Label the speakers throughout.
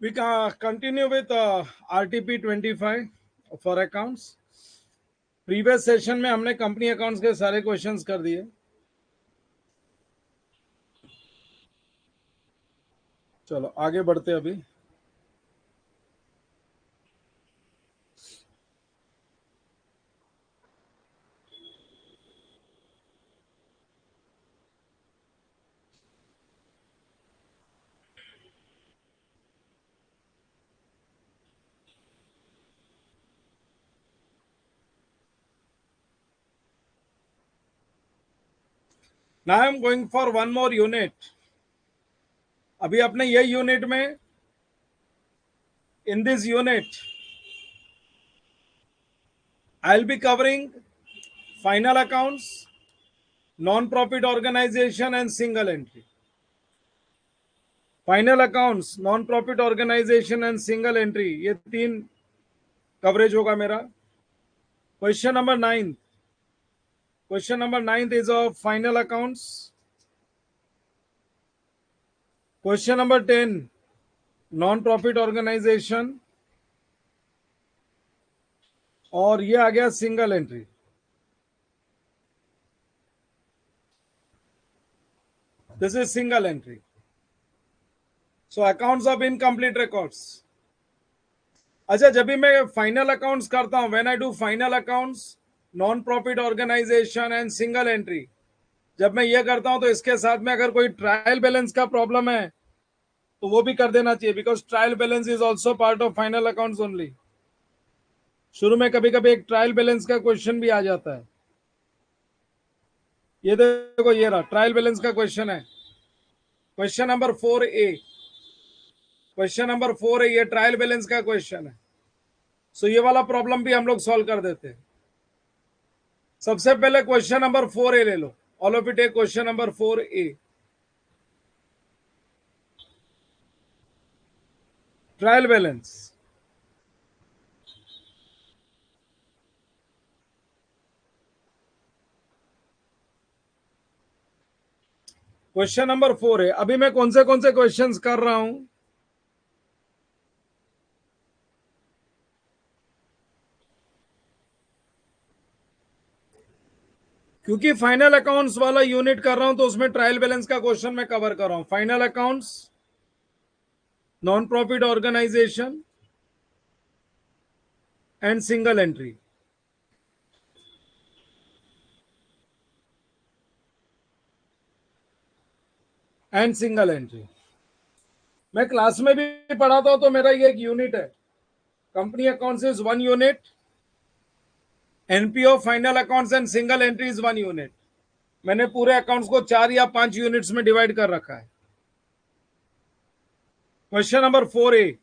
Speaker 1: We can continue with RTP 25 for accounts. Previous session में हमने company accounts के सारे क्वेश्चंस कर दिए. चलो आगे बढ़ते अभी. Now I am going for one more unit. अभी अपने ये यूनिट में in this unit I'll be covering final accounts, non-profit organization and single entry. Final accounts, non profit organization and single entry, ये 3 कवरेज होगा मेरा. Question number 9 is of final accounts. Question number 10 non profit organization, और ये आ गया single entry. This is single entry. So accounts of incomplete records. अच्छा, जब भी मैं फाइनल अकाउंट्स करता हूं, when I do final accounts, non profit organization and single entry, जब मैं ये करता हूं तो इसके साथ में अगर कोई ट्रायल बैलेंस का प्रॉब्लम है तो वो भी कर देना चाहिए, because trial balance is also part of final accounts only. शुरू में कभी कभी एक ट्रायल बैलेंस का क्वेश्चन भी आ जाता है. ये देखो, ये रहा ट्रायल बैलेंस का क्वेश्चन है. क्वेश्चन नंबर 4A, ये ट्रायल बैलेंस का क्वेश्चन है. सो ये वाला प्रॉब्लम भी हम लोग सॉल्व कर देते हैं. सबसे पहले क्वेश्चन नंबर 4A ले लो. All of it take question number 4A. Trial balance. Question number 4A. अभी मैं कौन से क्वेश्चंस कर रहा हूं? क्योंकि फाइनल अकाउंट्स वाला यूनिट कर रहा हूं तो उसमें ट्रायल बैलेंस का क्वेश्चन मैं कवर कर रहा हूं. Final accounts, non profit organization and single entry. मैं क्लास में भी पढ़ाता हूं तो मेरा ये एक यूनिट है. Company accounts is 1 unit, NPO, final accounts and single entry is 1 unit. मैंने पूरे अकाउंट्स को 4 या 5 यूनिट्स में डिवाइड कर रखा है. Question number 4A.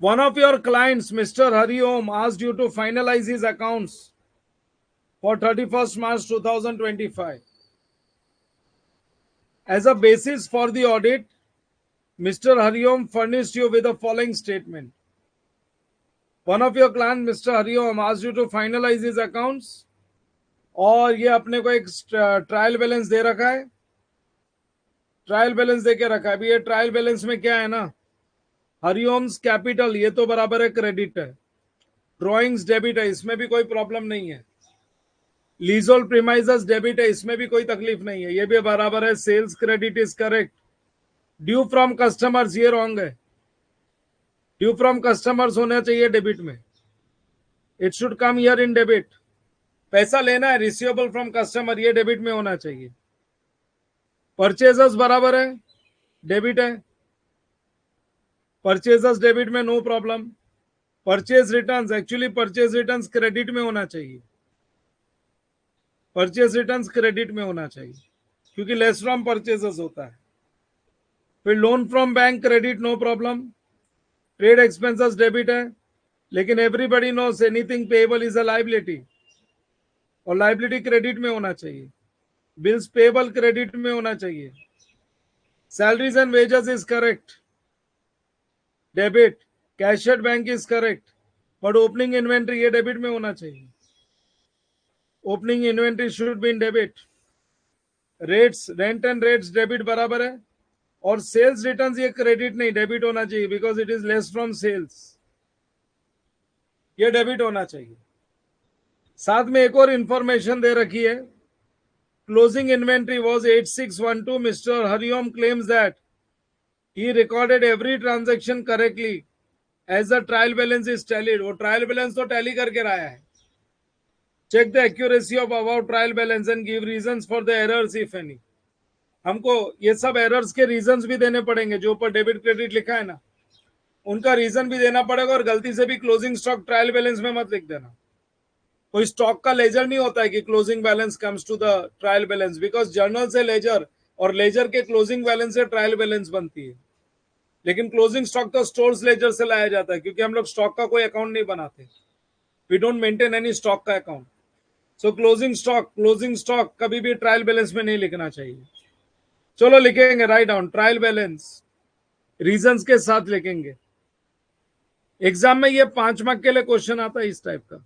Speaker 1: One of your clients, Mr. Hari Om, asked you to finalize his accounts for 31st March 2025. As a basis for the audit, Mr. Hari Om furnished you with the following statement. One of your clients, Mr. Hari Om, asked you to finalize his accounts, और ये अपने को एक trial balance दे रखा है. Trial balance दे के रखा है. अभी ये ट्रायल बैलेंस में क्या है ना, हरिओम्स कैपिटल, ये तो बराबर है क्रेडिट है. ड्रॉइंग्स डेबिट है, इसमें भी कोई प्रॉब्लम नहीं है. लीजोल प्रीमाइजेस डेबिट है, इसमें भी कोई तकलीफ नहीं है, ये भी बराबर है. Sales credit is correct. Due from customers, ये रॉन्ग है. ड्यू फ्रॉम कस्टमर्स होना चाहिए डेबिट में. It should come here in debit. पैसा लेना है, रिसीवेबल फ्रॉम कस्टमर, ये डेबिट में होना चाहिए. परचेजर्स बराबर है, डेबिट है. परचेजर्स डेबिट में no problem. Purchase returns, actually purchase returns credit में होना चाहिए. परचेज रिटर्न्स क्रेडिट में होना चाहिए क्योंकि लेस फ्रॉम परचेजर्स होता है. फिर loan from bank, credit, no problem. Trade expenses debit है, लेकिन everybody knows anything payable is a liability, और लायबिलिटी क्रेडिट में होना चाहिए. बिल्स पेएबल क्रेडिट में होना चाहिए. Salaries and wages is correct, debit. Cash at bank is correct, but opening inventory ये डेबिट में होना चाहिए. Opening inventory should be in debit. Rates, rent and rates debit बराबर है, और सेल्स रिटर्न्स ये क्रेडिट नहीं डेबिट होना चाहिए, because it is less from sales, ये डेबिट होना चाहिए। साथ में एक और इंफॉर्मेशन दे रखी है, closing inventory was 8612। Mister Hariom claims that he recorded every transaction correctly as the trial balance is tallied। वो ट्रायल बैलेंस तो टैली करके रहा है। Check the accuracy of about trial balance and give reasons for the errors if any. हमको ये सब errors के reasons भी देने पड़ेंगे, जो ऊपर डेबिट क्रेडिट लिखा है ना, उनका रीजन भी देना पड़ेगा, और गलती से भी क्लोजिंग स्टॉक ट्रायल बैलेंस में मत लिख देना। कोई स्टॉक का लेजर नहीं होता है कि closing balance comes to the trial balance, because journal से लेजर और लेजर के क्लोजिंग बैलेंस से ट्रायल बैलेंस बनती है। लेकिन क्लोजिंग स्टॉक तो स्टोर्स लेजर से लाया जाता है, क्योंकि हम लोग स्टॉक का कोई अकाउंट नहीं बनाते। We don't maintain any stock का अकाउंट। सो क्लोजिंग स्टॉक कभी भी ट्रायल बैलेंस में नहीं लिखना चाहिए। चलो लिखेंगे, write down trial balance, reasons के साथ लिखेंगे। एग्जाम में ये 5 मार्क के लिए क्वेश्चन आता है इस टाइप का।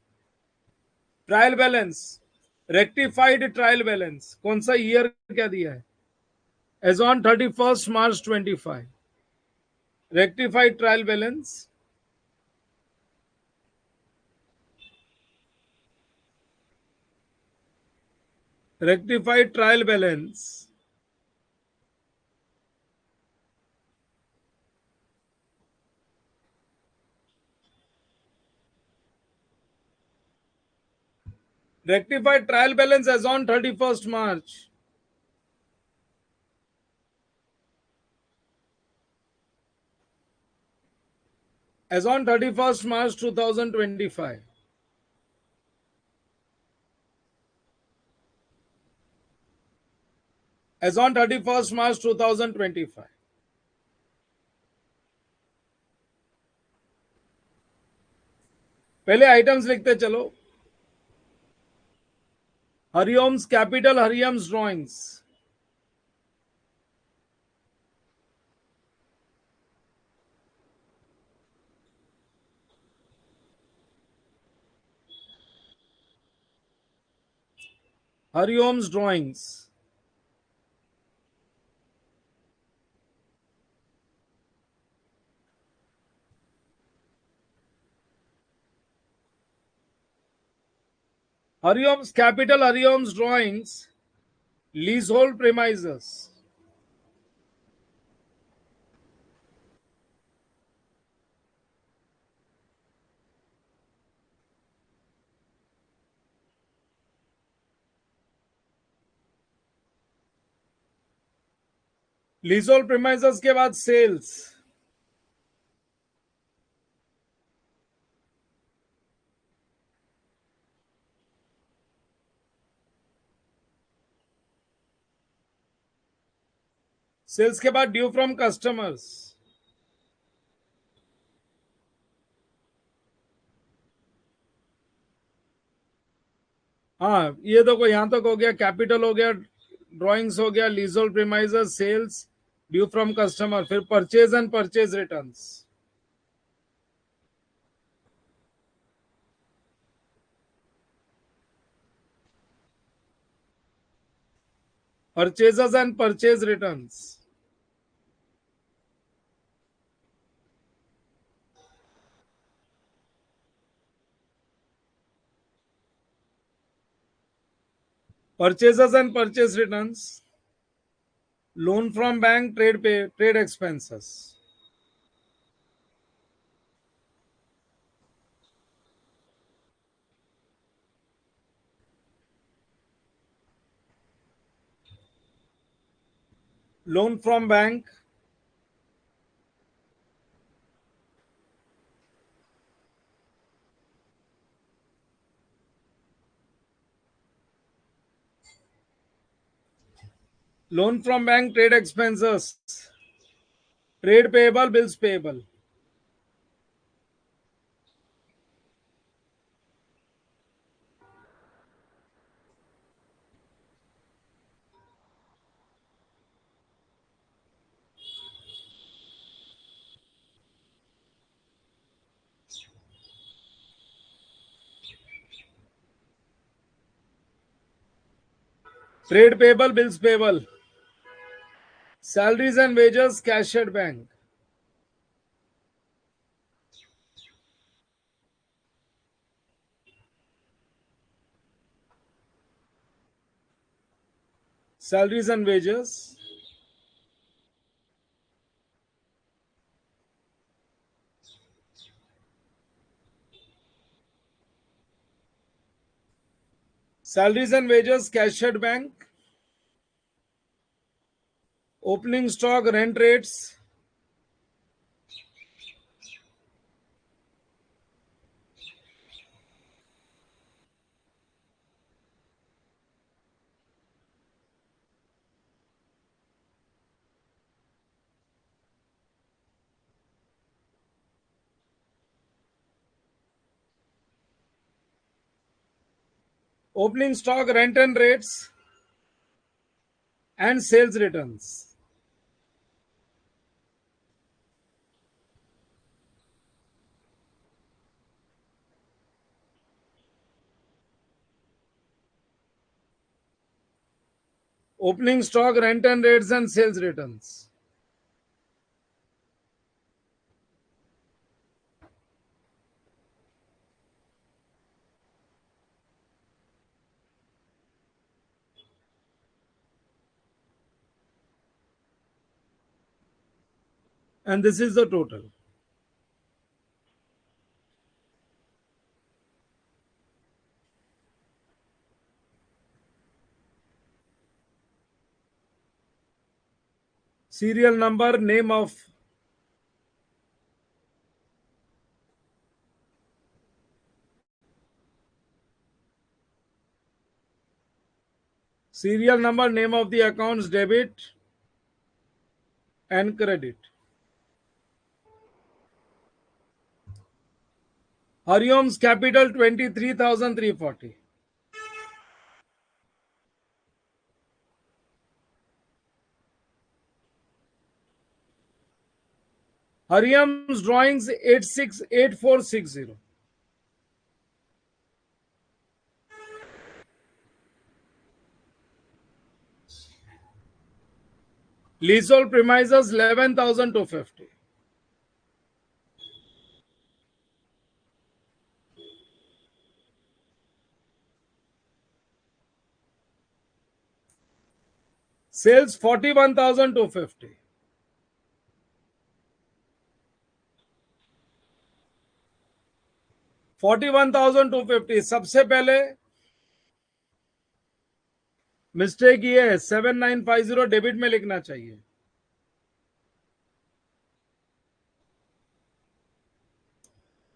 Speaker 1: Trial balance, rectified trial balance, कौन सा ईयर क्या दिया है? As on 31 March 25। Rectified trial balance, rectified trial balance rectified trial balance as on 31st March, as on 31st March 2025, as on 31st March 2025। पहले items लिखते चलो। हरिओम्स capital, हरिओम्स ड्रॉइंग्स, हरिओम्स ड्रॉइंग्स, हरिओम्स कैपिटल, हरिओम्स drawings, leasehold premises, leasehold premises के बाद सेल्स, सेल्स के बाद ड्यू फ्रॉम कस्टमर्स। हाँ, ये देखो यहां तक हो गया, कैपिटल हो गया, ड्राइंग्स हो गया, leasehold premises, sales, due from customer, फिर purchase and purchase returns. Purchases and purchase returns, purchases and purchase returns, loan from bank, trade pay, trade expenses, loan from bank, loan from bank, trade expenses, trade payable, bills payable, Trade payable, bills payable. Salaries and wages, cash at bank. Salaries and wages. Salaries and wages, cash at bank. Opening stock, rent rates. Opening stock, rent and rates. And sales returns. Opening stock, rent and rates, and sales returns. And this is the total. Serial number, name of serial number, name of the accounts, debit and credit. Hariom's capital 23,340. Hariom's drawings 868460. Leasehold premises 11,250. Sales 41,250. 41,250. सबसे पहले mistake ये है 7950 debit में लिखना चाहिए.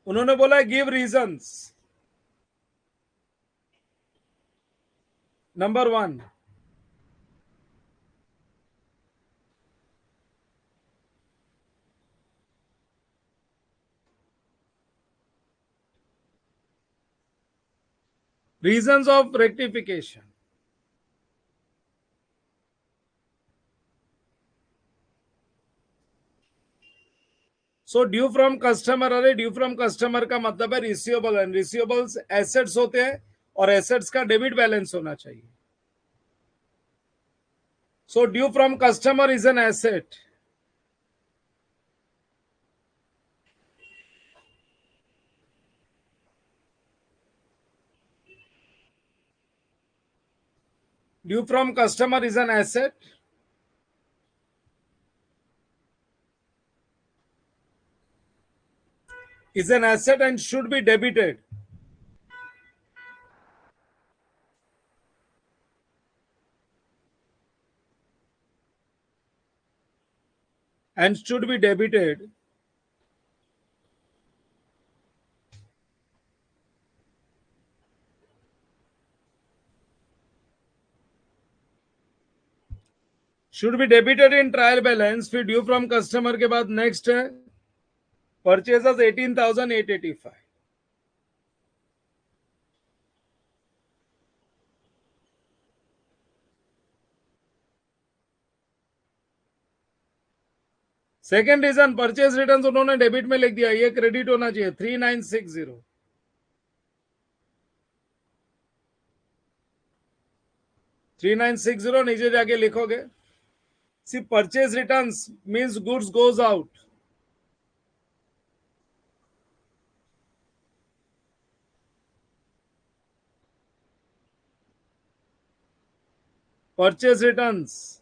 Speaker 1: उन्होंने बोला give reasons. Number 1, reasons of rectification. So due from customer. अरे ड्यू फ्रॉम कस्टमर का मतलब है रिसीवेबल, एंड रिसीवेबल्स एसेट्स होते हैं और एसेट्स का डेबिट बैलेंस होना चाहिए. So due from customer is an asset. Due from customer is an asset. Is an asset and should be debited. And should be debited. Should be debited in trial balance. फिर due from customer के बाद next है purchases 18,885. Second reason purchase return उन्होंने debit में लिख दिया, ये credit होना चाहिए 3960. 3960 नीचे जाके लिखोगे. See, purchase returns means goods goes out. Purchase returns.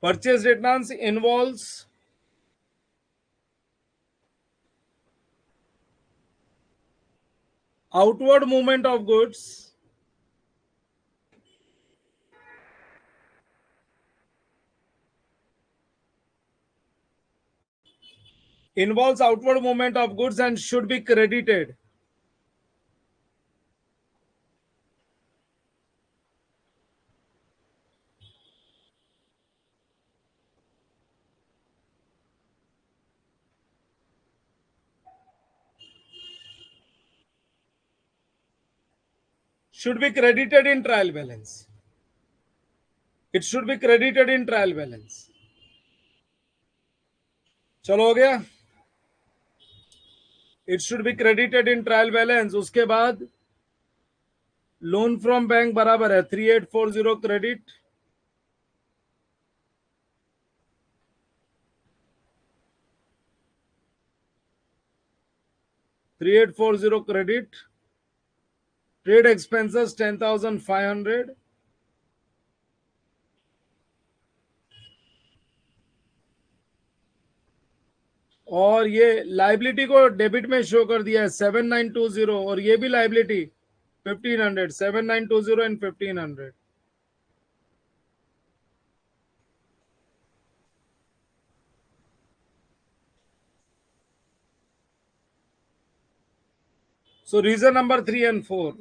Speaker 1: Purchase returns involves outward movement of goods and should be credited. Should be credited in trial balance. It should be credited in trial balance. चलो हो गया. It should be credited in trial balance. उसके बाद loan from bank बराबर है 3840 credit, 3840 credit, trade expenses 10,500, और ये liability को डेबिट में शो कर दिया है 7920, और ये भी liability 1500, 7920 and 1500. So reason number 3 and 4.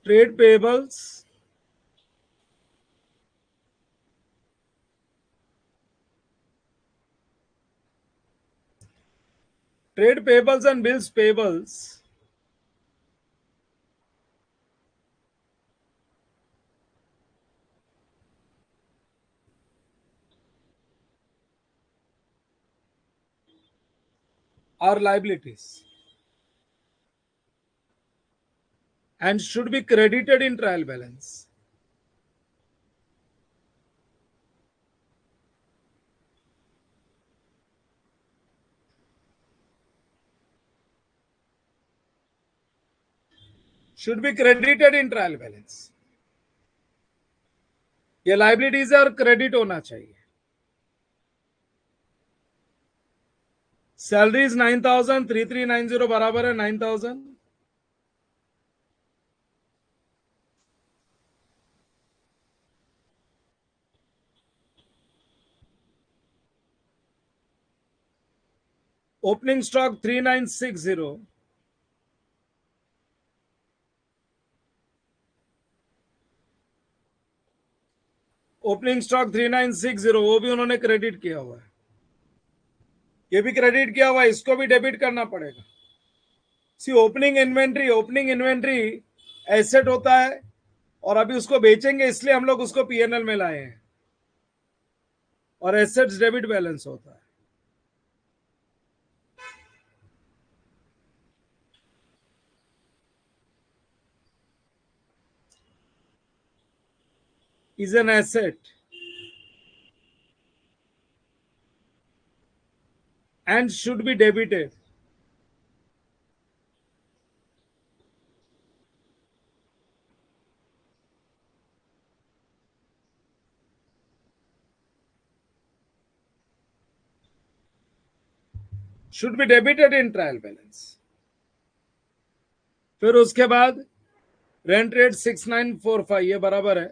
Speaker 1: Trade payables, and bills payables are liabilities and should be credited in trial balance. Should be credited in trial balance. ये लाइबिलिटीज है और क्रेडिट होना चाहिए. सैलरीज 9,000, 3390 बराबर है 9,000. ओपनिंग स्टॉक 3960, ओपनिंग स्टॉक 3960, वो भी उन्होंने क्रेडिट किया हुआ है. ये भी क्रेडिट किया हुआ है, इसको भी डेबिट करना पड़ेगा. सी ओपनिंग इन्वेंट्री एसेट होता है, और अभी उसको बेचेंगे इसलिए हम लोग उसको पीएनएल में लाए हैं, और एसेट्स डेबिट बैलेंस होता है. Is an asset and should be debited. Should be debited in trial balance. फिर उसके बाद रेंट रेट 6945 ये बराबर है,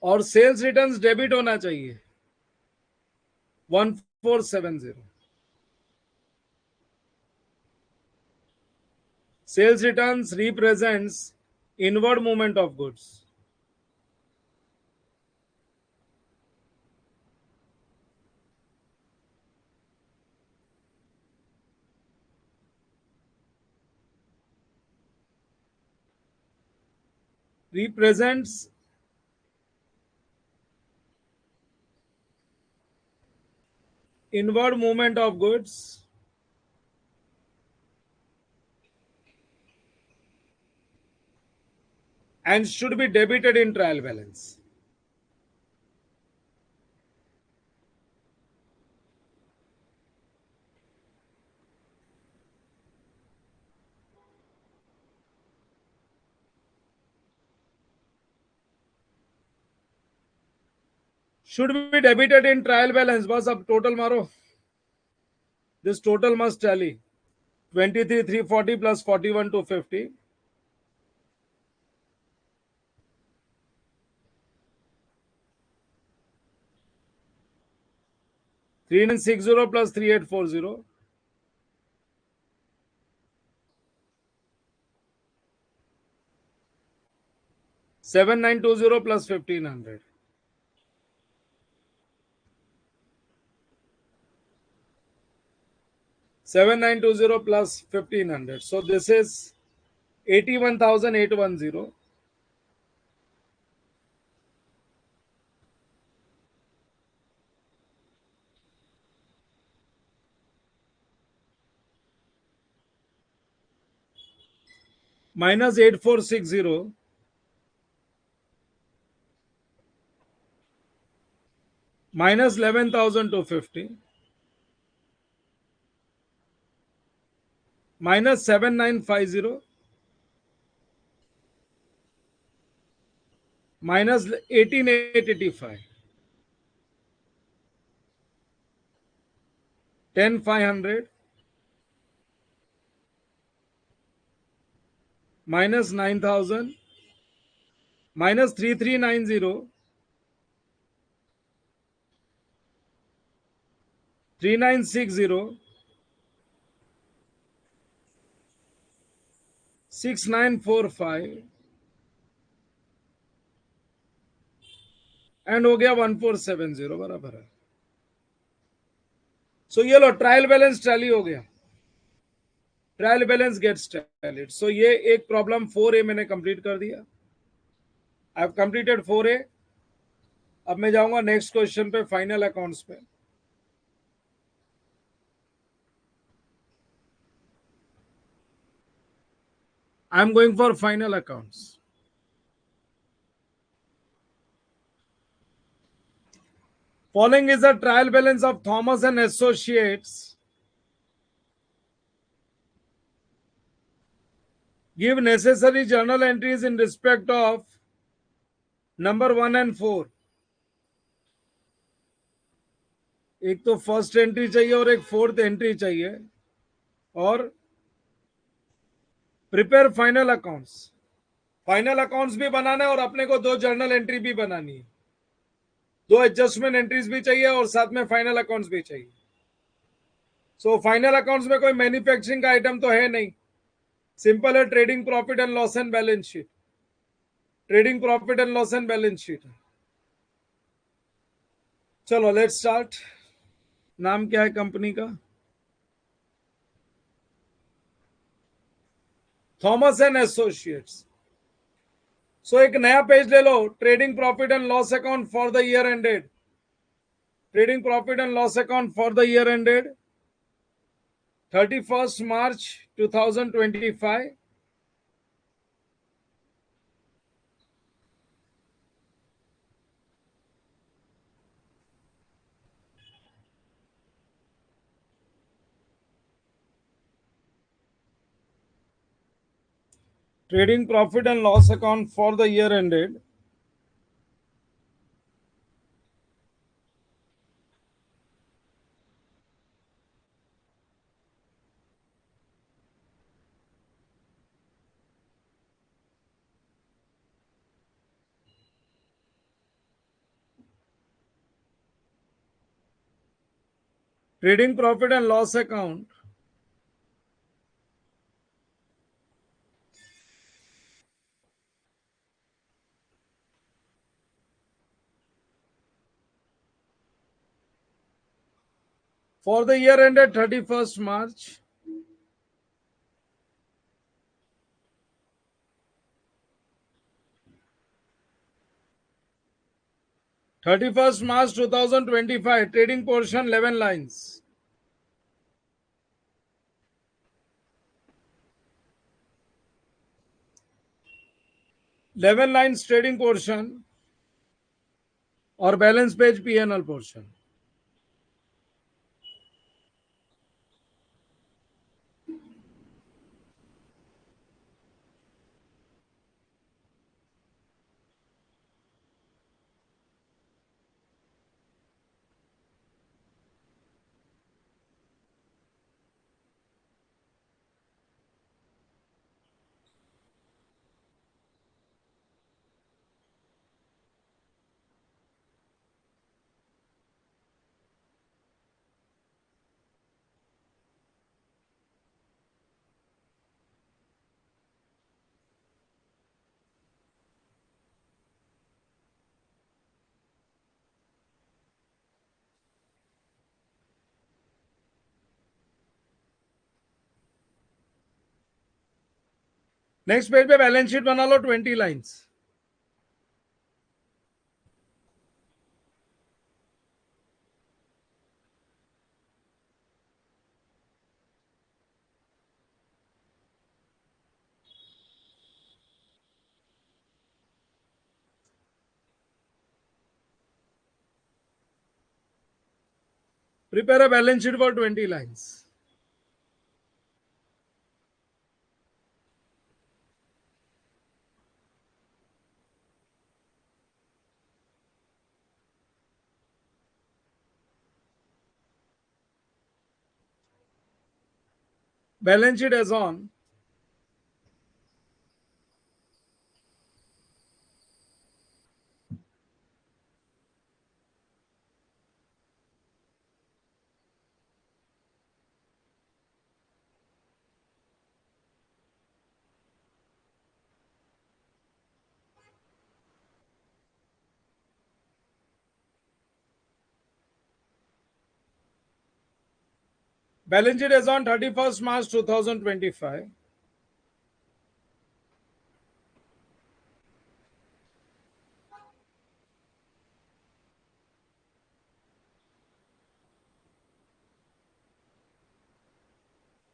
Speaker 1: और सेल्स रिटर्न्स डेबिट होना चाहिए 1470. Sales returns represents inward movement of goods. represents inward movement of goods and should be debited in trial balance. Should be debited in trial balance. बस अब total मारो. This total must tally. 23,340 plus 41,250. 3960 plus 3840. 7920 plus 1500. 7920 plus 1500. So this is 81,810. Minus 8460. Minus 11,250. Minus 7950. Minus 18,885. 10,500. Minus 9,000. Minus 3390. 3960. 6945. And हो गया 1470 बराबर है. सो ये लो trial balance tally हो गया. Trial balance gets tallied. So ये एक प्रॉब्लम 4A मैंने कंप्लीट कर दिया. I have completed 4A. अब मैं जाऊंगा नेक्स्ट क्वेश्चन पे, फाइनल अकाउंट्स पे. I am going for final accounts. Following is a trial balance of Thomas and Associates. Give necessary journal entries in respect of number 1 and 4. एक तो first entry चाहिए और एक फोर्थ एंट्री चाहिए. और prepare final accounts. Final accounts भी बनाना है और अपने को 2 जर्नल एंट्री भी बनानी है. 2 एडजस्टमेंट एंट्रीज भी चाहिए और साथ में फाइनल अकाउंट्स भी चाहिए. सो फाइनल अकाउंट्स में कोई मैन्युफैक्चरिंग का आइटम तो है नहीं. सिंपल है, trading profit and loss and balance sheet. Trading profit and loss and balance sheet. चलो लेट्स स्टार्ट. नाम क्या है कंपनी का? Thomas and associates. सो एक नया पेज ले लो. Trading profit and loss account for the year ended. Trading profit and loss account for the year ended 31st March 2025. Trading profit and loss account for the year ended trading profit and loss account for the year ended 31st March 31st March 2025, trading portion 11 lines. 11 lines trading portion और balance page P&L portion. Next page पे balance sheet बना लो 20 lines. Prepare a balance sheet for 20 lines. Balance sheet as on Balance sheet as on 31st March 2025.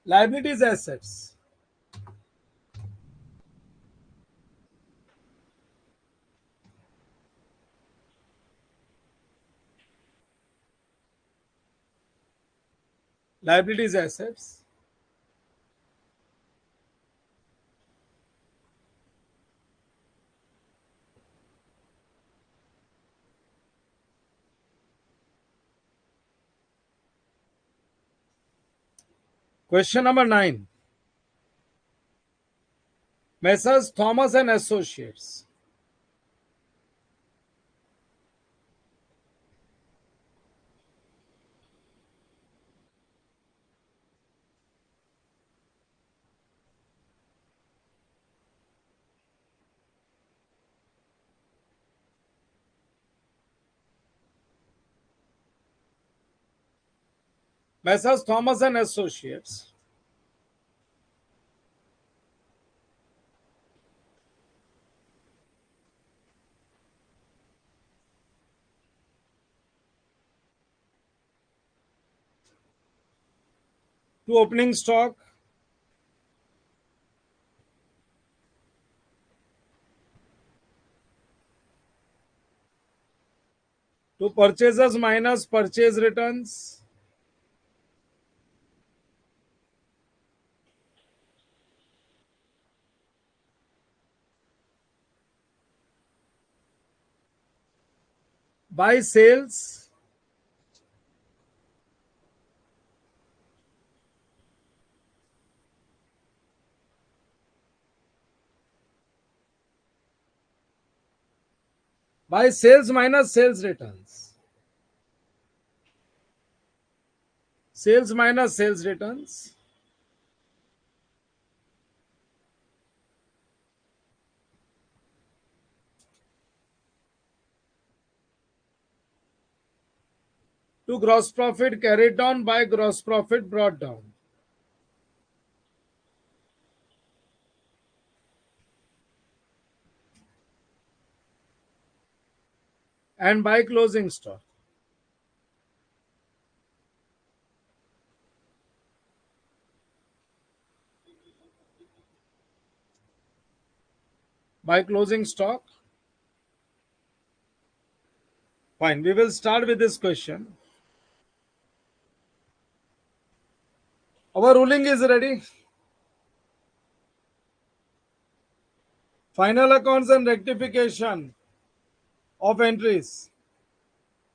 Speaker 1: Liabilities assets. Liabilities assets. Question number 9. Messrs. Thomas and Associates. Messrs. Thomas and Associates to opening stock to purchasers minus purchase returns by sales minus sales returns. Sales minus sales returns to gross profit carried down by gross profit brought down. and buy closing stock. Buy closing stock. Fine. We will start with this question. Our ruling is ready. Final accounts and rectification of entries.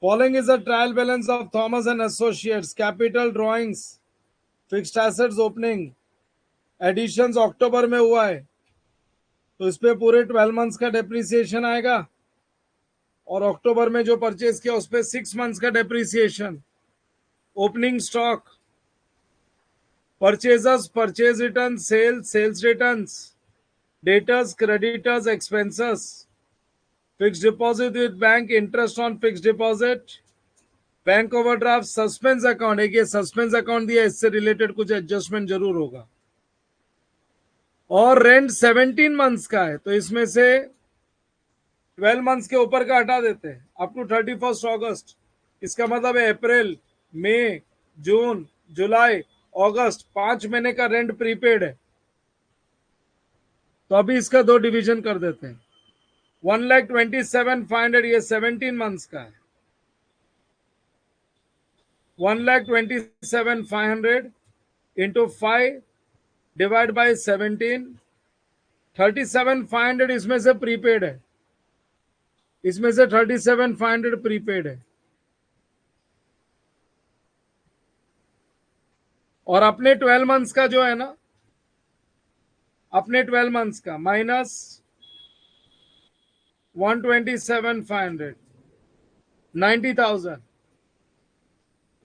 Speaker 1: Following is a trial balance of Thomas and Associates, capital drawings, fixed assets opening, additions अक्टूबर में हुआ है तो इस पे पूरे 12 months का depreciation आएगा और अक्टूबर में जो परचेज किया उस पे 6 मंथ्स का depreciation. Opening stock, purchasers purchase return, sales returns, debtors creditors expenses, fixed deposit with bank, interest on fixed deposit, bank overdraft, suspense account. एक ये सस्पेंस अकाउंट दिया, इससे रिलेटेड कुछ एडजस्टमेंट जरूर होगा. और रेंट 17 मंथ्स का है तो इसमें से 12 मंथ्स के ऊपर का हटा देते हैं अप टू 31 अगस्त. इसका मतलब है अप्रैल, मई, जून, जुलाई, अगस्त, 5 महीने का रेंट प्रीपेड है. तो अभी इसका 2 डिवीजन कर देते हैं. 1,27,500 ये 17 मंथ्स का है. 1,27,500 इंटू 5 डिवाइड बाई 17. 37,500 इसमें से प्रीपेड है. इसमें से 37,500 प्रीपेड है. और अपने 12 मंथ्स का जो है ना, अपने 12 मंथ्स का माइनस 127,500, 90,000.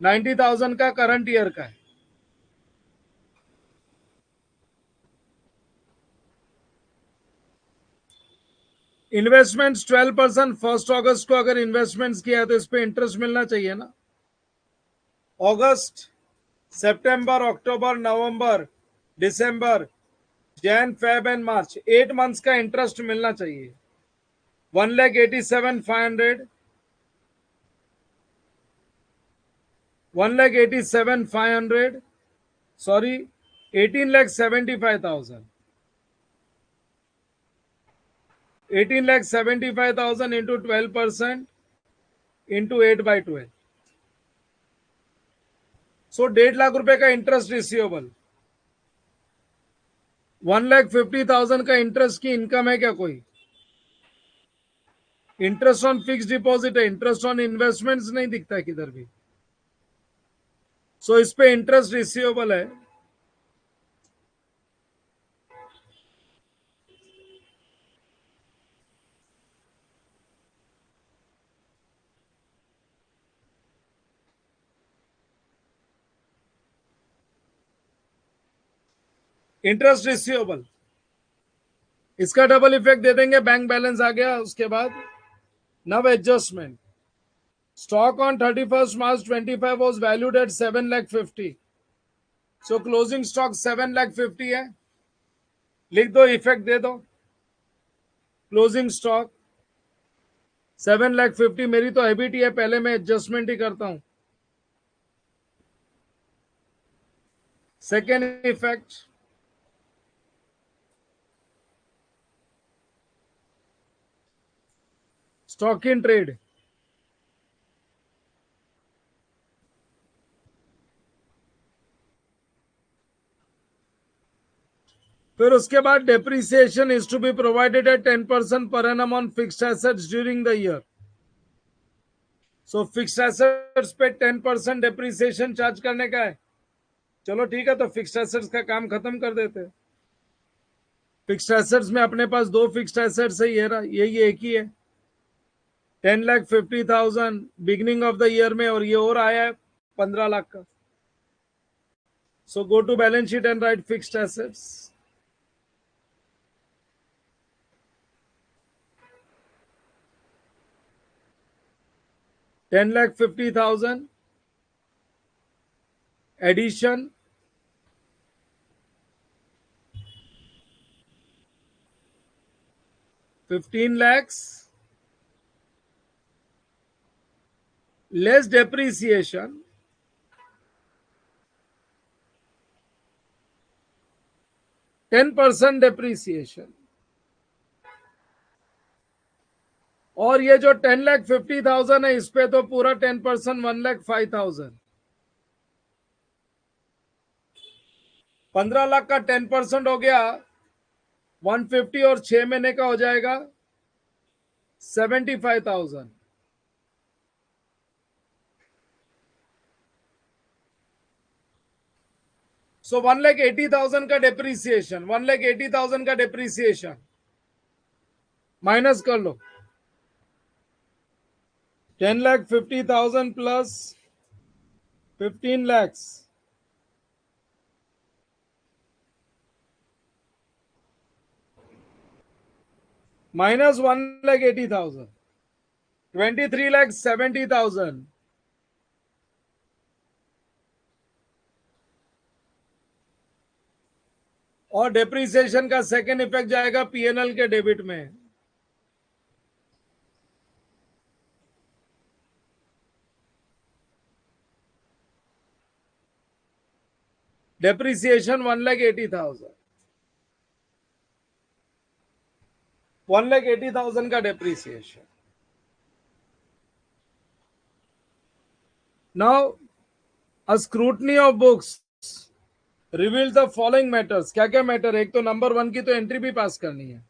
Speaker 1: 90,000 का करंट ईयर का है. इन्वेस्टमेंट्स 12%. 1 अगस्त को अगर इन्वेस्टमेंट्स किया है तो इस पे इंटरेस्ट मिलना चाहिए ना. अगस्त, सितंबर, अक्टूबर, नवंबर, दिसंबर, Jan, Feb and March, 8 months का इंटरेस्ट मिलना चाहिए. 1,87,500, 1,87,500, sorry 18,75,000. 18,75,000 into 12% into 8/12. So 1.5 lakh रुपए का इंटरेस्ट रिसीवेबल. 1,50,000 का इंटरेस्ट की इनकम है क्या कोई? इंटरेस्ट ऑन फिक्स डिपॉजिट है, इंटरेस्ट ऑन इन्वेस्टमेंट्स नहीं दिखता है किधर भी. सो इस पे इंटरेस्ट रिसीवेबल है. इंटरेस्ट रिसीवेबल, इसका डबल इफेक्ट दे देंगे. बैंक बैलेंस आ गया. उसके बाद नव adjustment. Stock on 31 March 25 was valued at 7,50,000. So closing stock 7,50,000 है. लिख दो, इफेक्ट दे दो. Closing stock 7,50,000. मेरी तो हैबिट ही है, पहले मैं एडजस्टमेंट ही करता हूं. Second effect, stock in trade. फिर उसके बाद depreciation is to be provided at 10% per annum on fixed assets during the year. So fixed assets पे 10% डेप्रिसिएशन चार्ज करने का है. चलो ठीक है, तो फिक्स्ड एसेट्स का काम खत्म कर देते हैं. फिक्स्ड एसेट्स में अपने पास 2 फिक्स्ड एसेट्स है, ये रहा, ये एक ही है. 10,50,000 बिगिनिंग ऑफ द ईयर में, और ये और आया है 15 लाख का. So go to balance sheet and write fixed assets. $10,50,000 addition $15 lakhs less depreciation, %10 depreciation, और ये जो 10,50,000 है इस पे तो पूरा 10%, 1,05,000। 15 लाख का 10% हो गया 150, और 6 महीने का हो जाएगा 75,000। सो 1,80,000 का डेप्रीसिएशन, 1,80,000 का डेप्रीसिएशन माइनस कर लो। 10,50,000 प्लस 15 lakhs minus 1,80,000, 23,70,000। और डेप्रीसिएशन का सेकेंड इफेक्ट जाएगा पीएनएल के डेबिट में। डेप्रीसिएशन 1,80,000, 1,80,000 का depreciation. Now a scrutiny of books reveal the following matters. क्या क्या मैटर है? एक तो नंबर 1 की तो एंट्री भी पास करनी है।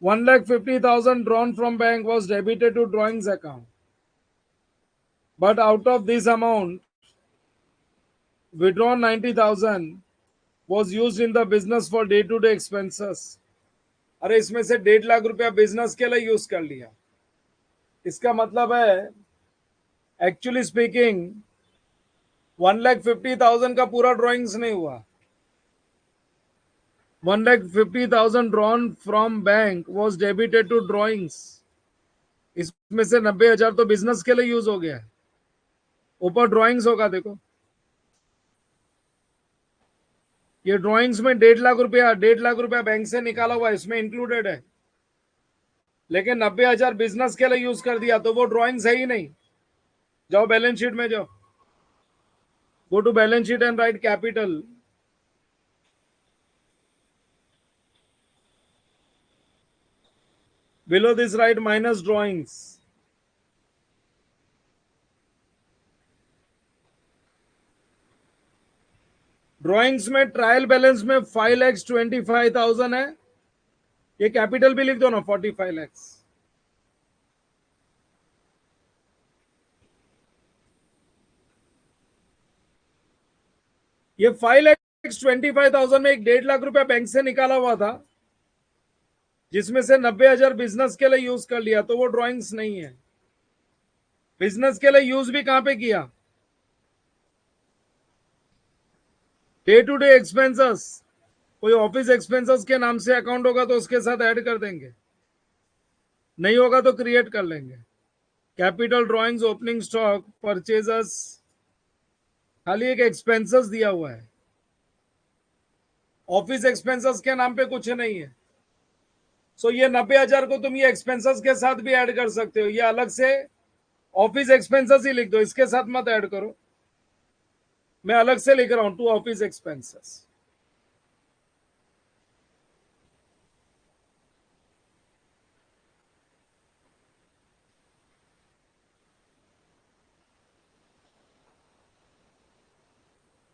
Speaker 1: 1,50,000 drawn from bank was debited to drawings account, but out of this amount withdrawn 90,000 was used in the business for day to day expenses। अरे इसमें से 1.5 लाख रुपया बिजनेस के लिए यूज कर लिया। इसका मतलब है एक्चुअली स्पीकिंग 1,50,000 का पूरा ड्रॉइंग्स नहीं हुआ। 1,50,000 drawn from bank was debited to drawings. इसमें से 90,000 तो बिजनेस के लिए यूज हो गया। ऊपर ड्रॉइंग्स होगा, देखो ये ड्रॉइंग्स में 1.5 लाख रुपया बैंक से निकाला हुआ इसमें इंक्लूडेड है, लेकिन 90,000 बिजनेस के लिए यूज कर दिया तो वो ड्रॉइंग्स है ही नहीं। जाओ बैलेंस शीट में जाओ, go to balance sheet and write capital. Below this write minus drawings. Drawings में ट्रायल बैलेंस में 5,25,000 है, ये कैपिटल भी लिख दो ना 45 lakhs। ये 5,25,000 में एक 1.5 लाख रुपया बैंक से निकाला हुआ था, जिसमें से 90,000 बिजनेस के लिए यूज कर लिया, तो वो ड्रॉइंग्स नहीं है। बिजनेस के लिए यूज भी कहां पे किया? Day to day expenses. कोई ऑफिस एक्सपेंसेस के नाम से अकाउंट होगा तो उसके साथ ऐड कर देंगे, नहीं होगा तो क्रिएट कर लेंगे। Capital, drawings, opening stock, purchases, खाली एक एक्सपेंसेस दिया हुआ है। ऑफिस एक्सपेंसेस के नाम पे कुछ नहीं है। सो ये 90,000 को तुम ये एक्सपेंसेस के साथ भी ऐड कर सकते हो, ये अलग से ऑफिस एक्सपेंसेस ही लिख दो, इसके साथ मत ऐड करो। मैं अलग से लिख रहा हूं टू ऑफिस एक्सपेंसेस।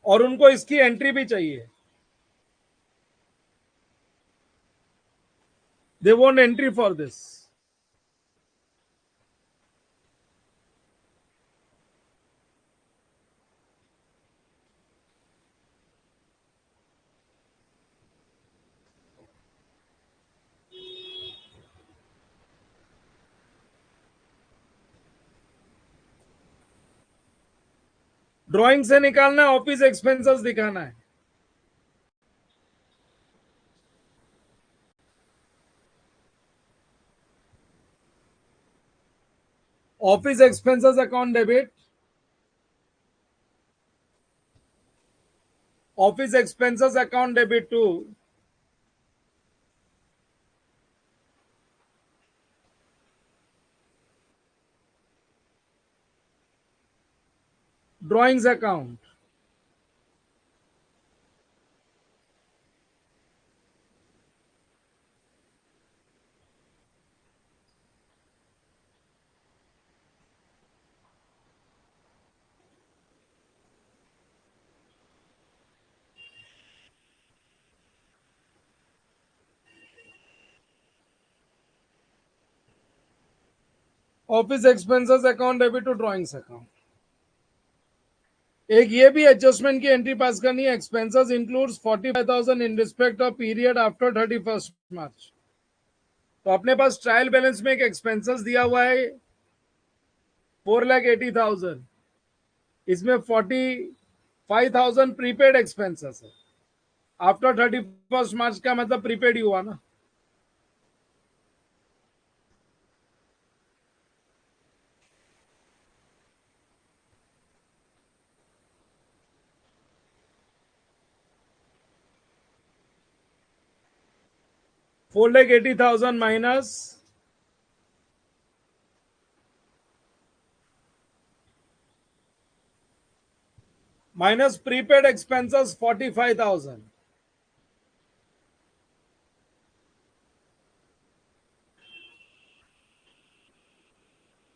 Speaker 1: और उनको इसकी एंट्री भी चाहिए। They want entry for this. Drawing से निकालना है, ऑफिस एक्सपेंसेस दिखाना है। Office expenses account debit, office expenses account debit to drawings account, office expenses account debit to drawings account. एक ये भी एडजस्टमेंट की एंट्री पास करनी है, expenses includes 45,000 in respect of period after 31 March. तो अपने पास ट्रायल बैलेंस में एक एक्सपेंसेस दिया हुआ है 4,80,000, इसमें 45,000 प्रीपेड एक्सपेंसेस है। आफ्टर 31 मार्च का मतलब प्रीपेड ही हुआ ना। $4,80,000 minus prepaid expenses 45,000.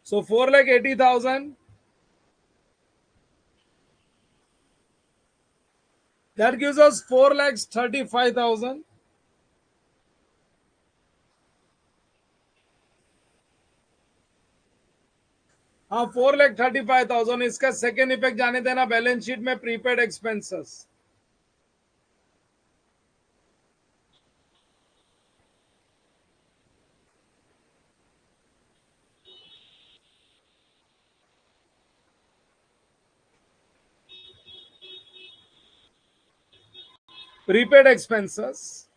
Speaker 1: So 4,80,000. That gives us 4,35,000. हाँ, 4,35,000 इसका सेकेंड इफेक्ट जाने देना बैलेंस शीट में prepaid expenses. Prepaid expenses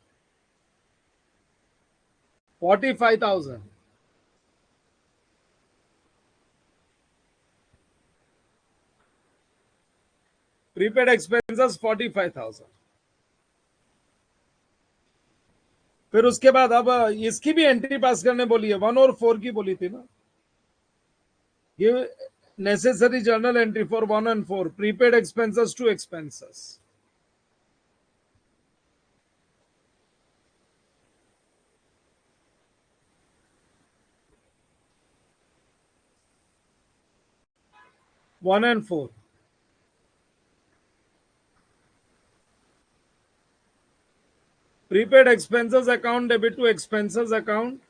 Speaker 1: 45,000, prepaid expenses 45,000। फिर उसके बाद अब इसकी भी एंट्री पास करने बोली है, 1 और 4 की बोली थी ना। ये necessary journal entry for 1 and 4 prepaid expenses to expenses. One and 4. Prepaid expenses account debit to expenses account.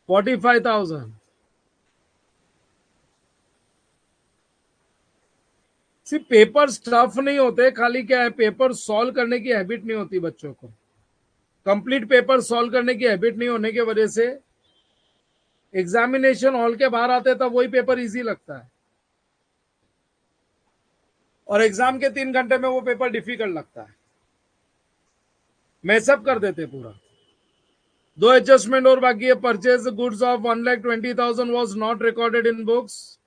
Speaker 1: $45,000. See paper stuff नहीं होते, खाली क्या है, पेपर सॉल्व करने की हैबिट नहीं होती बच्चों को। कंप्लीट पेपर सॉल्व करने की हैबिट नहीं होने की वजह से एग्जामिनेशन हॉल के बाहर आते तब वही पेपर इजी लगता है, और एग्जाम के 3 घंटे में वो पेपर डिफिकल्ट लगता है, मैसअप कर देते पूरा। 2 एडजस्टमेंट और बाकी है। Purchase goods of 1,20,000 was not recorded in books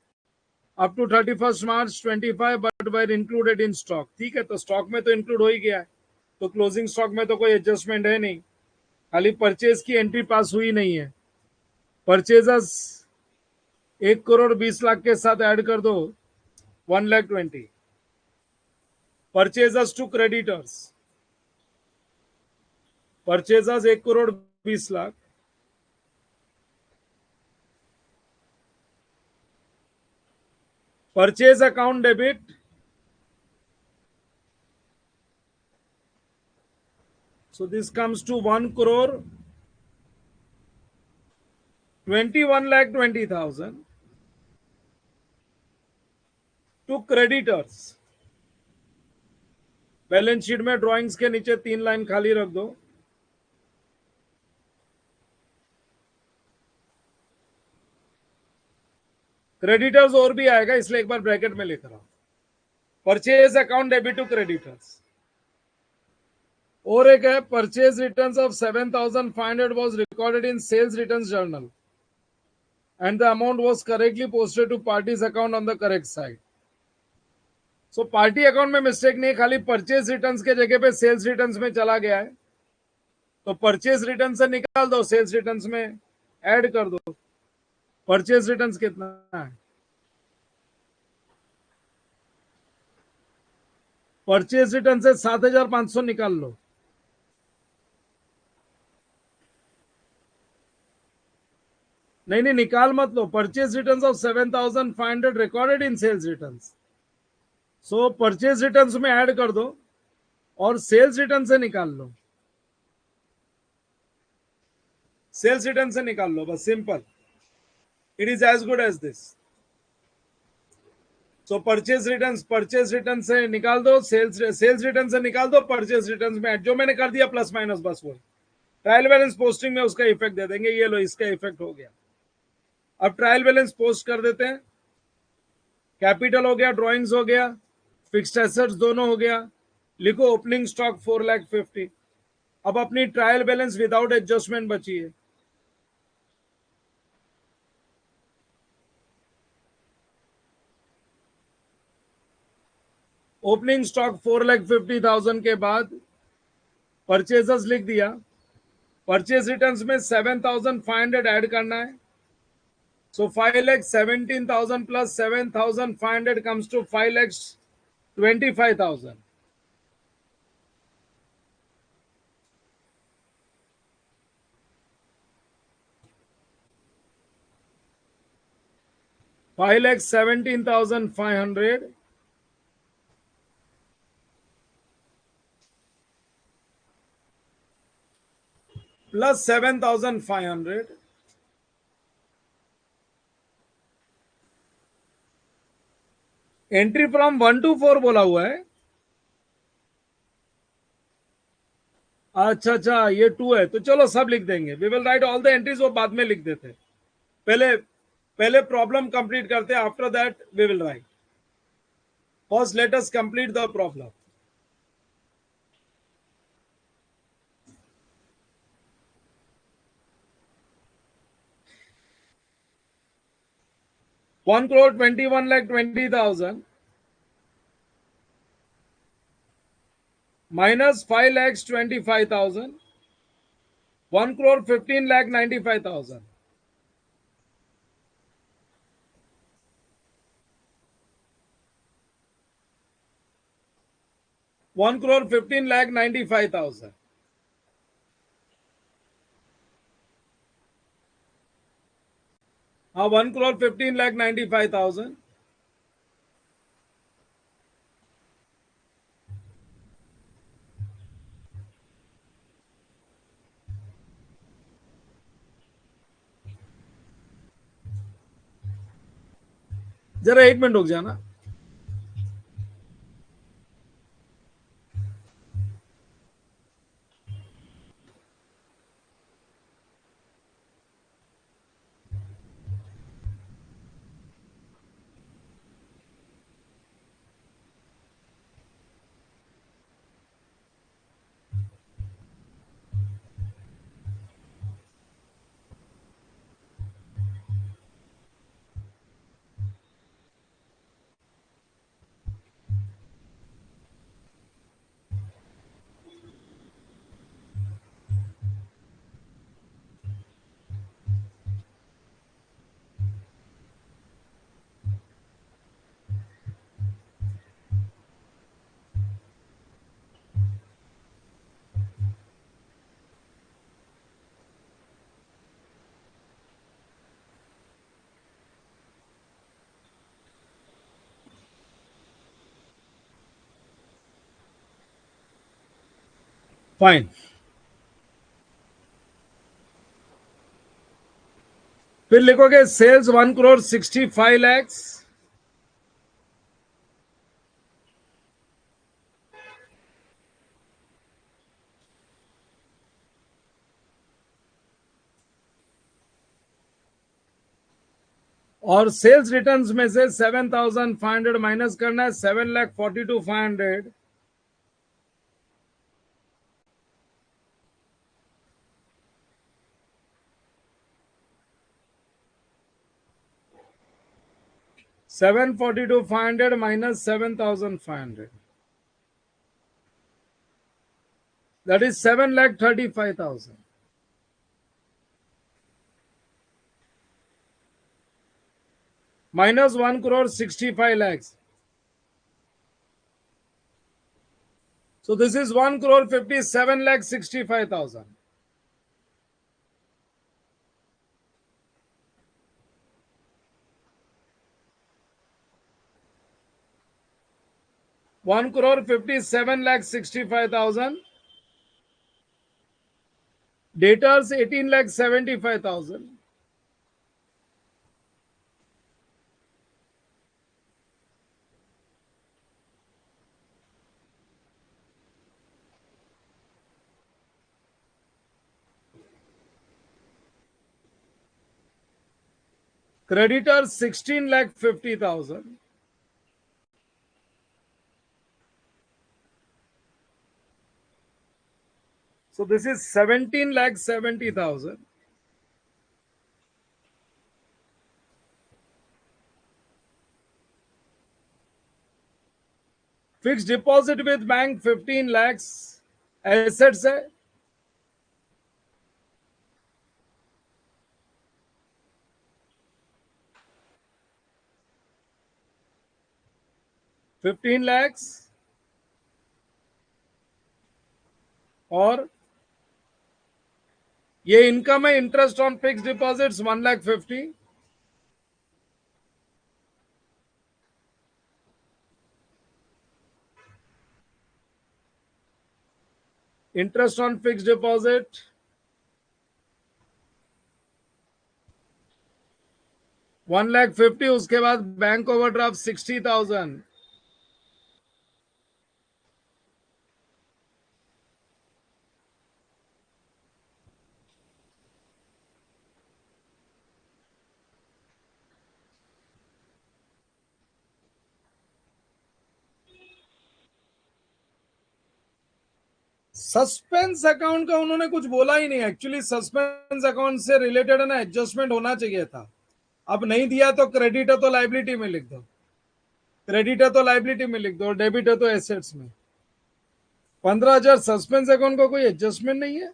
Speaker 1: up to 31 March 25 but were included in stock. ठीक है, तो स्टॉक में तो इंक्लूड हो ही गया है, तो क्लोजिंग स्टॉक में तो कोई एडजस्टमेंट है नहीं, खाली परचेज की एंट्री पास हुई नहीं है। परचेजर्स 1,20,00,000 के साथ ऐड कर दो 1,20,000। Purchasers to creditors, purchasers 1,20,00,000, purchase account debit so this comes to 1,21,20,000 to creditors. Balance sheet में ड्राइंग्स के नीचे 3 लाइन खाली रख दो। क्रेडिटर्स और भी आएगा, इसलिए एक बार ब्रैकेट में लेकर आओ। Purchase account debit to creditors. और एक है purchase returns of 7,500 was recorded in sales returns journal and the amount was correctly posted to parties account on the correct side. So party account में mistake नहीं, खाली purchase returns के जगह पे sales returns में चला गया है, तो परचेज रिटर्न से निकाल दो, सेल्स रिटर्न्स में ऐड कर दो। परचेज रिटर्न्स कितना है? परचेज रिटर्न से 7,500 निकाल लो। नहीं नहीं, निकाल मत लो। Purchase returns of 7,500 recorded in sales returns. So purchase returns में ऐड कर दो और सेल्स रिटर्न से निकाल लो। सेल्स रिटर्न से निकाल लो, बस simple. It is as good as this. So purchase return से निकाल दो, सेल्स रिटर्न से निकाल दो, परचेज रिटर्न में ऐड, जो मैंने कर दिया प्लस माइनस, बस वो ट्रायल बैलेंस पोस्टिंग में उसका इफेक्ट दे देंगे। ये लो, इसका इफेक्ट हो गया। अब ट्रायल बैलेंस पोस्ट कर देते हैं। कैपिटल हो गया, ड्रॉइंग्स हो गया, फिक्स्ड एसेट्स दोनों हो गया। लिखो ओपनिंग स्टॉक 4,50,000। अब अपनी ट्रायल बैलेंस विदाउट एडजस्टमेंट बची है। ओपनिंग स्टॉक 4,50,000 के बाद परचेजेस लिख दिया। परचेज रिटर्न्स में 7,500 ऐड करना है। So 5,17,000 plus 7,500 comes to 5,25,000। 5,17,500 plus 7,500 entry from 1 to 4 बोला हुआ है। अच्छा अच्छा, ये 2 है, तो चलो सब लिख देंगे। We will write all the entries, वो बाद में लिख देते। पहले पहले प्रॉब्लम कंप्लीट करते हैं, after that we will write. First let us complete the problem. One crore 21,20,000 minus 5,25,000, 1 crore 15,95,000, 1 crore 15,95,000। हाँ, 1 crore 15,95,000। जरा 1 मिनट रुक जाना। फाइन। फिर लिखोगे सेल्स 1 crore 65 lakhs, और सेल्स रिटर्न्स में से 7,500 माइनस करना है, 7,42,500। 742,500 minus 7,500. That is 7,35,000. Minus 1 crore 65 lakhs. So this is 1 crore 57 lakh 65,000. 1 crore 57 lakh 65,000. Debtors 18 lakh 75,000. Creditors 16 lakh 50,000. So this is 17 lakh 70,000. Fixed deposit with bank 15 lakhs. Assets है 15 lakhs और ये income है interest on fix deposits 1,50,000. Interest on fix deposit 1,50,000. उसके बाद bank overdraft 60,000. Suspense account का उन्होंने कुछ बोला ही नहीं. एक्चुअली सस्पेंस अकाउंट से रिलेटेड है ना, एडजस्टमेंट होना चाहिए था. अब नहीं दिया तो क्रेडिट है तो लाइबिलिटी में लिख दो, क्रेडिट है तो लाइबिलिटी में लिख दो, और डेबिट है तो एसेट्स में. 15,000 सस्पेंस अकाउंट का कोई एडजस्टमेंट नहीं है.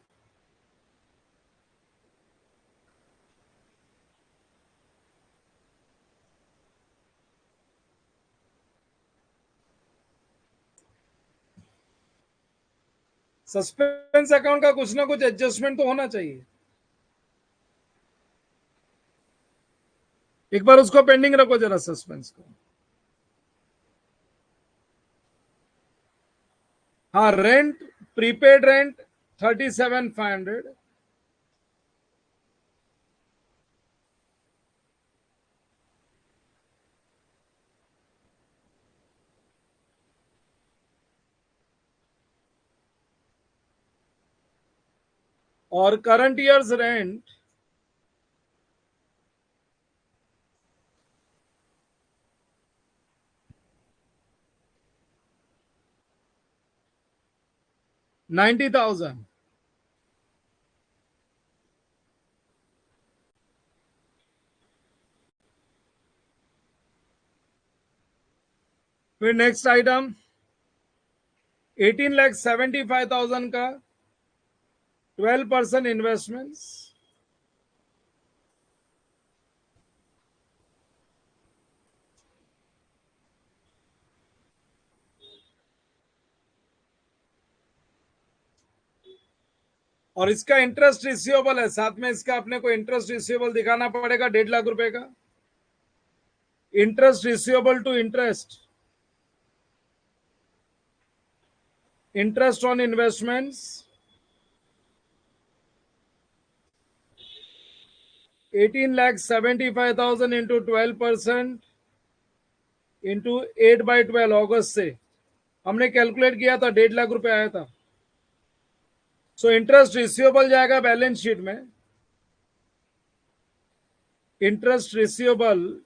Speaker 1: सस्पेंस अकाउंट का कुछ ना कुछ एडजस्टमेंट तो होना चाहिए. एक बार उसको पेंडिंग रखो जरा सस्पेंस को. हाँ, रेंट, प्रीपेड रेंट 37,500. और करंट ईयर्स रेंट 90,000. फिर नेक्स्ट आइटम 18,75,000 का 12% इन्वेस्टमेंट्स. और इसका इंटरेस्ट रिसीवेबल है, साथ में इसका अपने को इंटरेस्ट रिसीवेबल दिखाना पड़ेगा 1.5 लाख रुपए का. Interest receivable to interest, interest on investments 18,75,000 into 12% into 8/12 अगस्त से हमने कैलकुलेट किया था 1.5 लाख रुपए आया था. सो इंटरेस्ट रिसीवेबल जाएगा बैलेंस शीट में. Interest receivable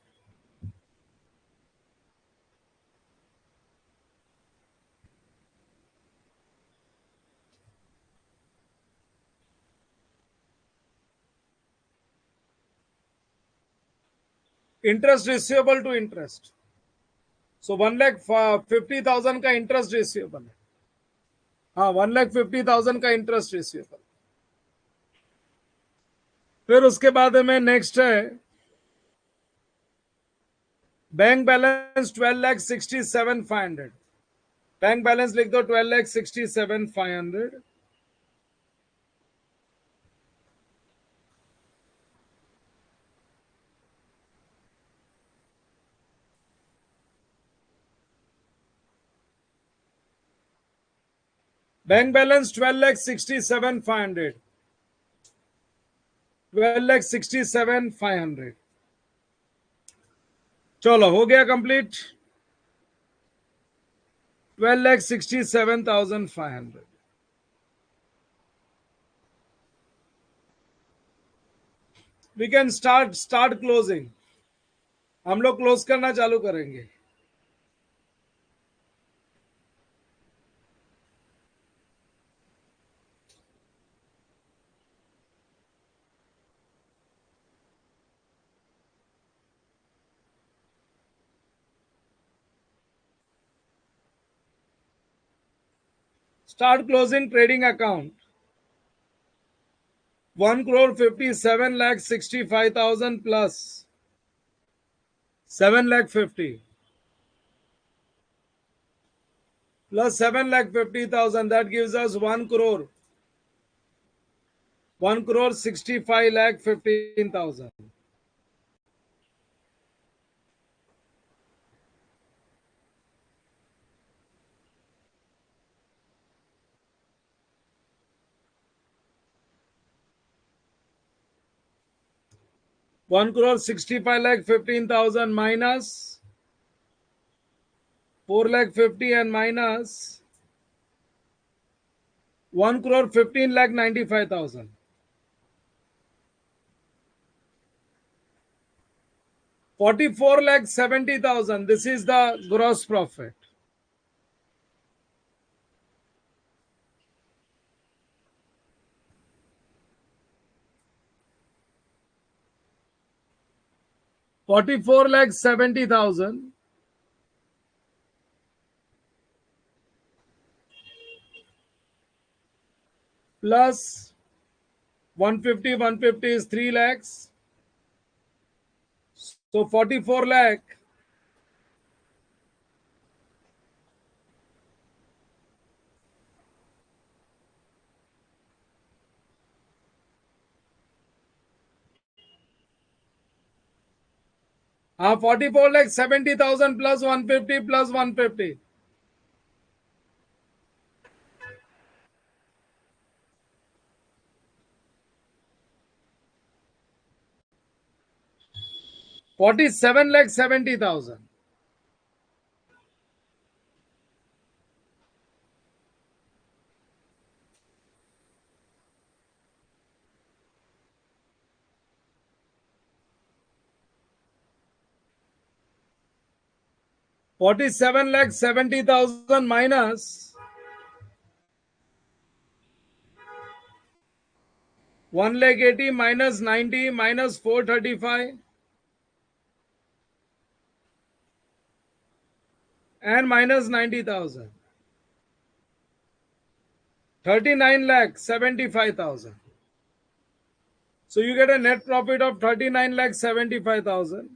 Speaker 1: interest receivable to interest. So 1,50,000 का इंटरेस्ट रिसीवेबल है. हाँ, 1,50,000 का इंटरेस्ट रिसीवेबल. फिर उसके बाद में नेक्स्ट है बैंक बैलेंस 12,67,500. बैंक बैलेंस लिख दो 12,67,500. Bank balance 12,67,500. 12,67,500. चलो हो गया complete. 12,67,500. We can start closing. हम लोग क्लोज करना चालू करेंगे. Start closing trading account 1,57,65,000 plus 7,50,000 plus 7,50,000, that gives us 1 crore. 1 crore 65,15,000. One crore 65,15,000 minus 4,50,000 and minus 1 crore 15,95,000. 44,70,000. This is the gross profit. $44,70,000 plus 150 is 3 lakhs. So 44 lakh. हाँ, 44,70,000 plus 150 plus 150. 47,70,000. $47,70,000 minus 1,80,000 minus 90 minus 435 and minus 90,000. 39,75,000. So you get a net profit of 39,75,000.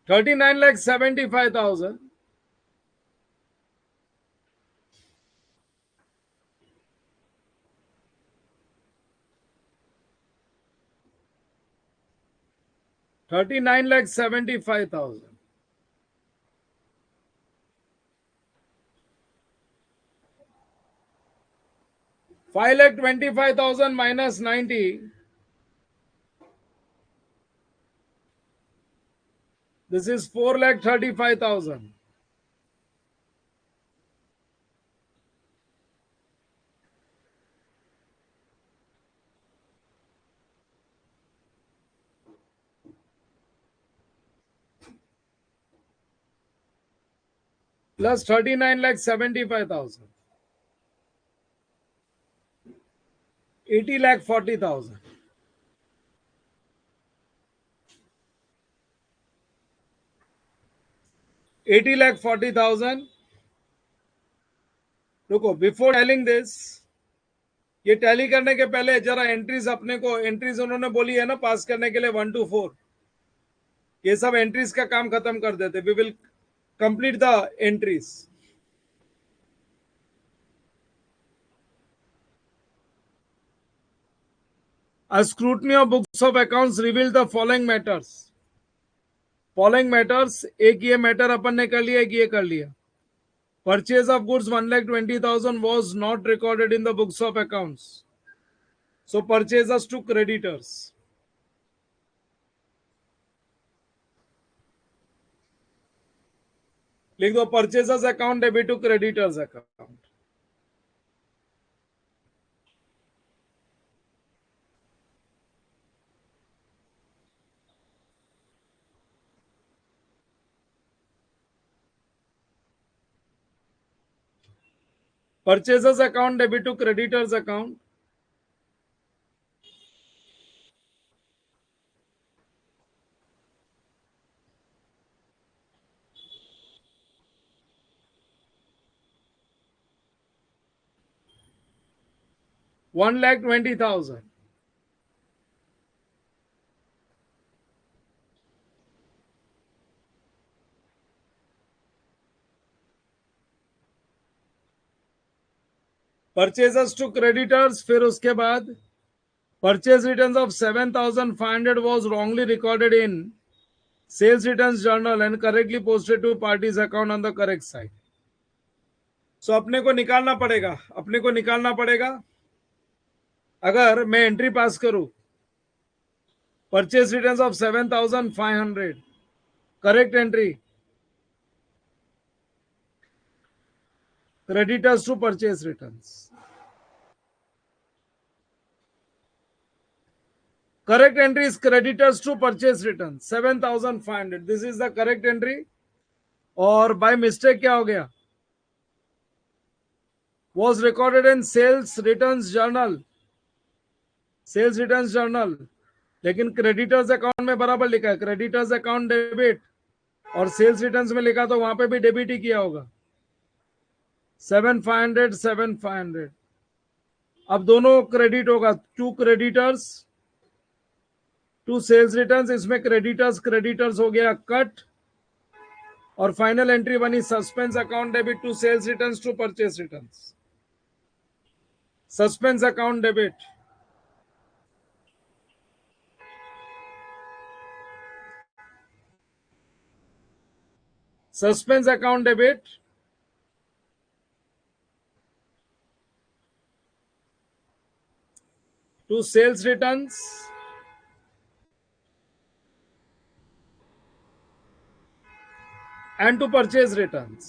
Speaker 1: $39,75,000. $39,75,000. 5,25,000 minus 90. This is 4,35,000. plus 39,75,000, 80,40,000, 80,40,000. रुको, before telling this, ये tally करने के पहले जरा entries, अपने को entries उन्होंने बोली है ना पास करने के लिए 1 to 4, ये सब एंट्रीज का काम खत्म कर देते. We will complete the entries. A scrutiny of books of accounts revealed the following matters. Following matters, एक ये मैटर अपन ने कर लिया, एक ये कर लिया. Purchase of goods 1,20,000 was not recorded in the books of accounts. So purchasers to creditors. लिख दो purchasers account debit to creditors account. Purchasers account debit to creditors account. $1,20,000. Purchasers to creditors. फिर उसके बाद purchase returns of 7,500 was wrongly recorded in sales returns journal and correctly posted to parties account on the correct side. So अपने को निकालना पड़ेगा, अपने को निकालना पड़ेगा. अगर मैं एंट्री पास करूं, purchase returns of 7,500, correct entry, creditors to purchase returns. Correct entry is creditors to purchase return 7,500. This is the correct entry. और by mistake क्या हो गया? Was recorded in sales returns journal. Sales returns journal, लेकिन creditors account में बराबर लिखा है creditors account debit, और सेल्स रिटर्न्स में लिखा तो वहां पे भी डेबिट ही किया होगा. 7,500 7,500. अब दोनों क्रेडिट होगा, to creditors to sales returns. इसमें क्रेडिटर्स क्रेडिटर्स हो गया कट, और फाइनल एंट्री बनी suspense account debit to sales returns to purchase returns. Suspense account debit, suspense account debit to sales returns and to purchase returns.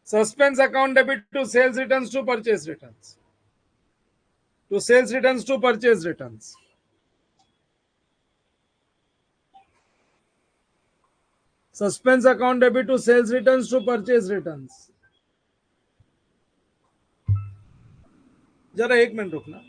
Speaker 1: Suspense account debit to sales returns to purchase returns. To sales returns to purchase returns. Suspense account debit to sales returns to purchase returns. जरा एक minute रुकना.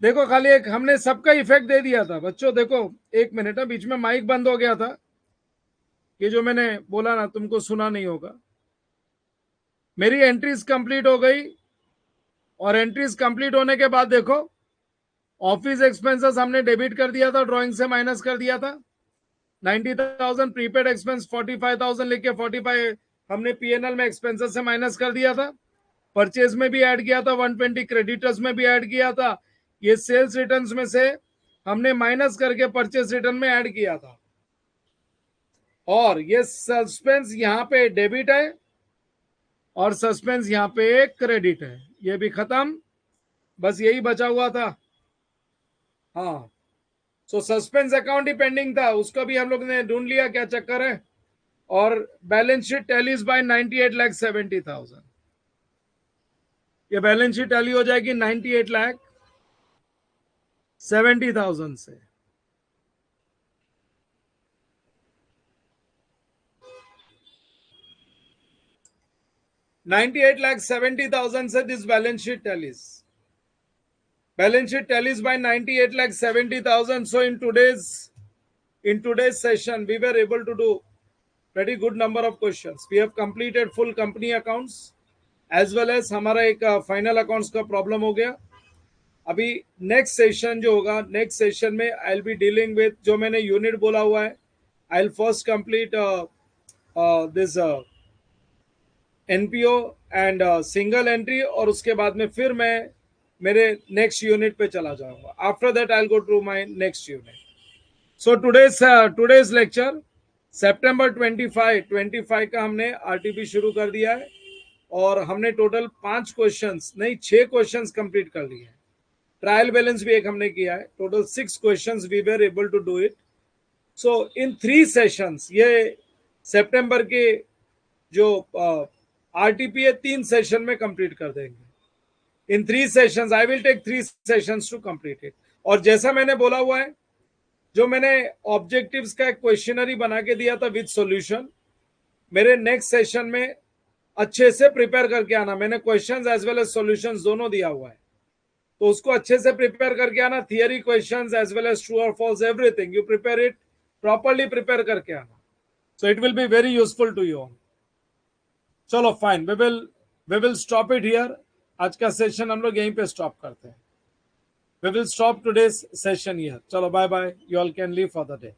Speaker 1: देखो खाली एक हमने सबका effect दे दिया था बच्चों। देखो एक मिनट है, बीच में माइक बंद हो गया था, ये जो मैंने बोला ना तुमको सुना नहीं होगा। मेरी एंट्रीज कंप्लीट हो गई और एंट्रीज कंप्लीट होने के बाद देखो ऑफिस एक्सपेंसेस हमने डेबिट कर दिया था, ड्राइंग से माइनस कर दिया था 90,000। प्रीपेड एक्सपेंस 45,000 लिख के 45 हमने पीएनएल में एक्सपेंसेस से माइनस कर दिया था। परचेज में भी ऐड किया था 120, क्रेडिटर्स में भी ऐड किया था। ये सेल्स रिटर्न्स में से हमने माइनस करके परचेज रिटर्न में ऐड किया था। और ये सस्पेंस यहाँ पे डेबिट है और सस्पेंस यहाँ पे क्रेडिट है, ये भी खत्म, बस यही बचा हुआ था। हाँ, सो सस्पेंस अकाउंट ही पेंडिंग था, उसको भी हम लोग ने ढूंढ लिया, क्या चक्कर है। और बैलेंस शीट टैलीज बाय 98,70,000। ये बैलेंस शीट टैली हो जाएगी 98,70,000 से। $98,70,000 से this balance sheet tallies. Balance sheet tallies by 98,70,000. So in today's session, we were able to do pretty good number of questions. We have completed full company accounts as well as हमारा एक final accounts का problem हो गया। अभी next session जो होगा, next session में I will be dealing with जो मैंने यूनिट बोला हुआ है। I will first complete this NPO and single entry, और उसके बाद में फिर मैं मेरे नेक्स्ट यूनिट पे चला जाऊंगा। After that I will go to my next unit. So today's lecture सितंबर 25 का हमने आरटीपी शुरू कर दिया है और हमने टोटल 5 क्वेश्चंस नहीं 6 क्वेश्चंस कंप्लीट कर लिए हैं। ट्रायल बैलेंस भी एक हमने किया है। Total 6 questions we were able to do it. So in 3 sessions, ये सितंबर के जो आरटीपी है 3 सेशन में कंप्लीट कर देंगे। In 3 sessions I will take 3 sessions to complete it. और जैसा मैंने बोला हुआ है, जो मैंने ऑब्जेक्टिव्स का एक क्वेश्चनरी बना के दिया था विद सॉल्यूशन, मेरे नेक्स्ट सेशन में अच्छे से प्रिपेयर करके आना। मैंने questions as well as solutions दोनों दिया हुआ है, तो उसको अच्छे से प्रिपेयर करके आना। Theory questions as well as true और false, everything you prepare it properly, prepare करके आना। So it will be very useful to you. चलो fine, we will stop it here. आज का सेशन हम लोग यहीं पे स्टॉप करते हैं। We will stop today's session here. Chalo, bye bye. You all can leave for the day.